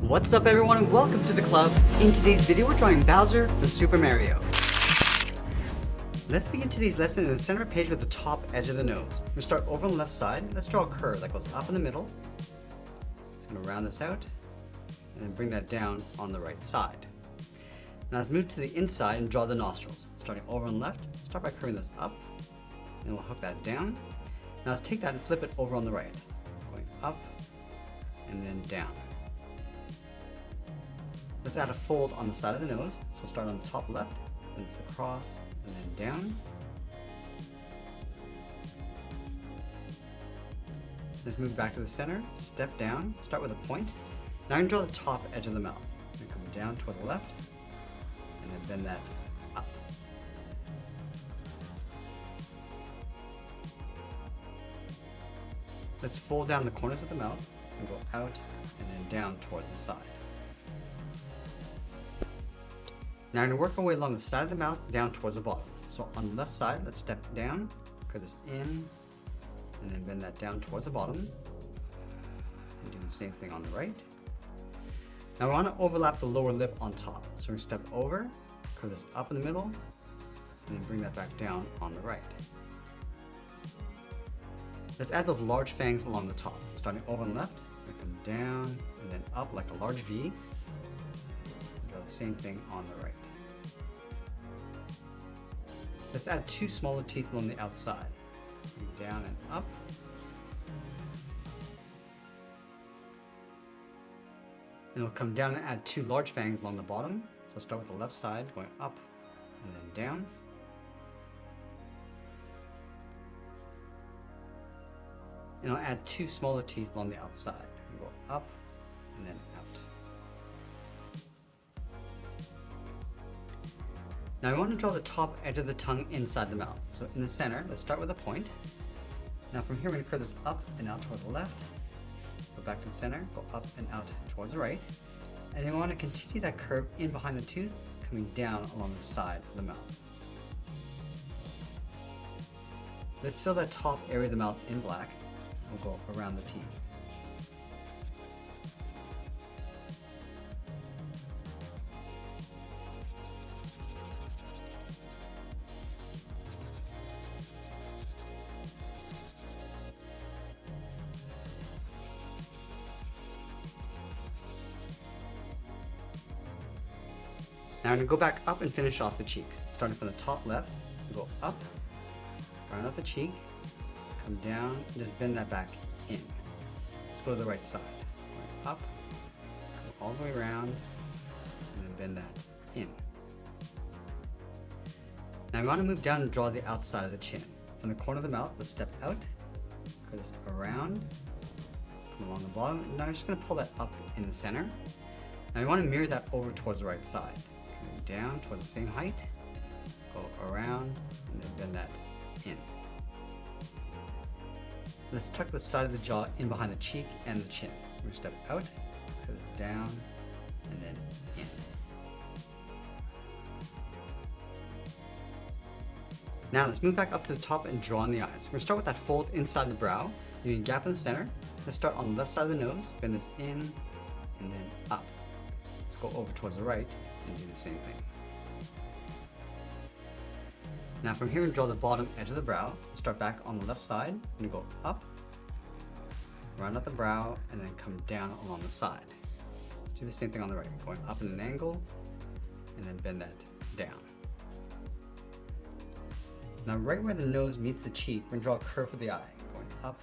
What's up everyone and welcome to the club. In today's video we're drawing Bowser for Super Mario. Let's begin today's lesson in the center of the page with the top edge of the nose. We'll start over on the left side. Let's draw a curve that goes up in the middle. Just going to round this out and then bring that down on the right side. Now let's move to the inside and draw the nostrils. Starting over on the left, start by curving this up and we'll hook that down. Now let's take that and flip it over on the right. Going up and then down. Let's add a fold on the side of the nose. So we'll start on the top left, then it's across, and then down. Let's move back to the center, step down, start with a point. Now I'm going to draw the top edge of the mouth. I'm going to come down toward the left, and then bend that up. Let's fold down the corners of the mouth, and go out, and then down towards the side. Now I'm going to work our way along the side of the mouth down towards the bottom. So on the left side, let's step down, curve this in, and then bend that down towards the bottom. And do the same thing on the right. Now we want to overlap the lower lip on top. So we're going to step over, curve this up in the middle, and then bring that back down on the right. Let's add those large fangs along the top. Starting over on the left, we come down and then up like a large V. Draw the same thing on the right. Let's add two smaller teeth along the outside. Down and up. And we'll come down and add two large fangs along the bottom. So start with the left side, going up and then down. And I'll add two smaller teeth along the outside. We'll go up and then out. Now I want to draw the top edge of the tongue inside the mouth. So in the center, let's start with a point. Now from here we're going to curve this up and out towards the left. Go back to the center, go up and out towards the right. And then we want to continue that curve in behind the tooth, coming down along the side of the mouth. Let's fill that top area of the mouth in black. We'll go around the teeth. Now I'm going to go back up and finish off the cheeks. Starting from the top left, go up, round out the cheek, come down, and just bend that back in. Let's go to the right side. Going up, go all the way around, and then bend that in. Now I want to move down and draw the outside of the chin. From the corner of the mouth, let's step out, curve this around, come along the bottom, and now I'm just going to pull that up in the center. Now I want to mirror that over towards the right side. Down towards the same height, go around, and then bend that in. Let's tuck the side of the jaw in behind the cheek and the chin. We're going to step out, curve it down, and then in. Now let's move back up to the top and draw on the eyes. We're going to start with that fold inside the brow, leaving a gap in the center. Let's start on the left side of the nose, bend this in, and then up. Let's go over towards the right and do the same thing. Now from here, we draw the bottom edge of the brow. Start back on the left side and go up, round out the brow, and then come down along the side. Let's do the same thing on the right, going up in an angle, and then bend that down. Now right where the nose meets the cheek, we're going to draw a curve for the eye, going up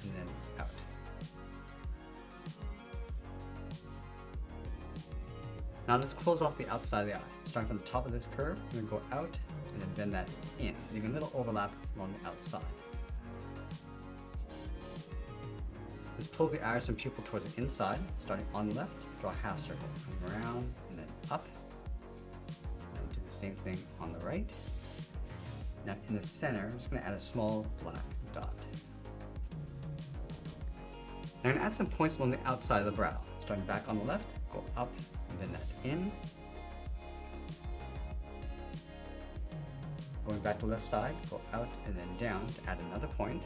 and then out. Now let's close off the outside of the eye. Starting from the top of this curve, we're going to go out and then bend that in, leaving a little overlap along the outside. Let's pull the iris and pupil towards the inside. Starting on the left, draw a half circle, come around and then up. And do the same thing on the right. Now in the center, I'm just going to add a small black dot. Now I'm going to add some points along the outside of the brow. Starting back on the left, go up and bend that in. Going back to the left side, go out and then down to add another point.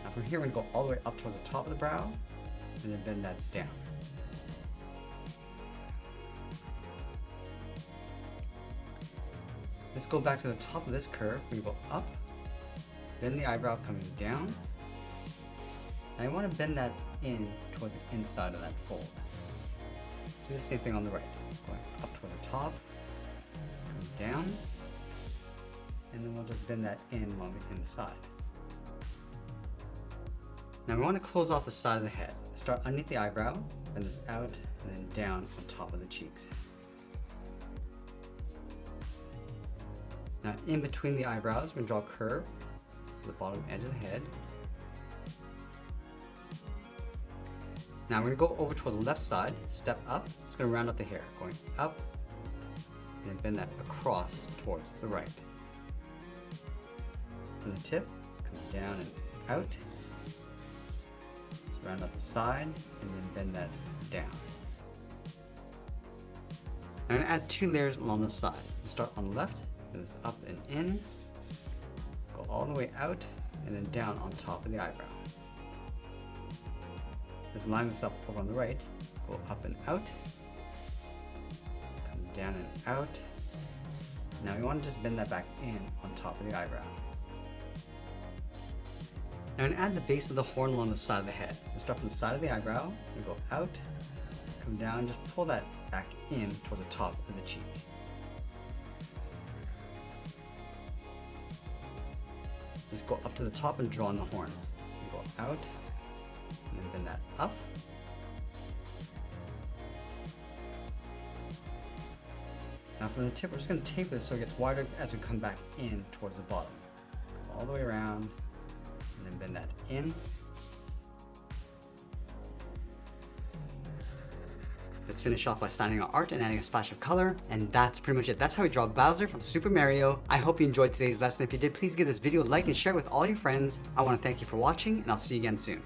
Now from here, we're going to go all the way up towards the top of the brow, and then bend that down. Let's go back to the top of this curve. We're gonna go up, bend the eyebrow coming down. And I want to bend that in towards the inside of that fold. Let's do the same thing on the right. Going up toward the top, coming down, and then we'll just bend that in along the inside. Now we want to close off the side of the head. Start underneath the eyebrow, bend this out, and then down on top of the cheeks. Now in between the eyebrows, we're going to draw a curve to the bottom edge of the head. Now we're going to go over towards the left side, step up. It's going to round out the hair, going up, and then bend that across towards the right. From the tip, come down and out. Let's round out the side, and then bend that down. Now I'm going to add 2 layers along the side. Let's start on the left, bend this up and in, go all the way out, and then down on top of the eyebrow. Let's line this up over on the right, go up and out, come down and out. Now we want to just bend that back in on top of the eyebrow. Now I'm going to add the base of the horn along the side of the head. Let's start from the side of the eyebrow, and go out, come down, and just pull that back in towards the top of the cheek. Let's go up to the top and draw on the horn. Go out, and then bend that up. Now from the tip, we're just going to taper it so it gets wider as we come back in towards the bottom. Go all the way around, and then bend that in. Let's finish off by signing our art and adding a splash of color, and that's pretty much it. That's how we draw Bowser from Super Mario. I hope you enjoyed today's lesson. If you did, please give this video a like and share it with all your friends. I want to thank you for watching, and I'll see you again soon.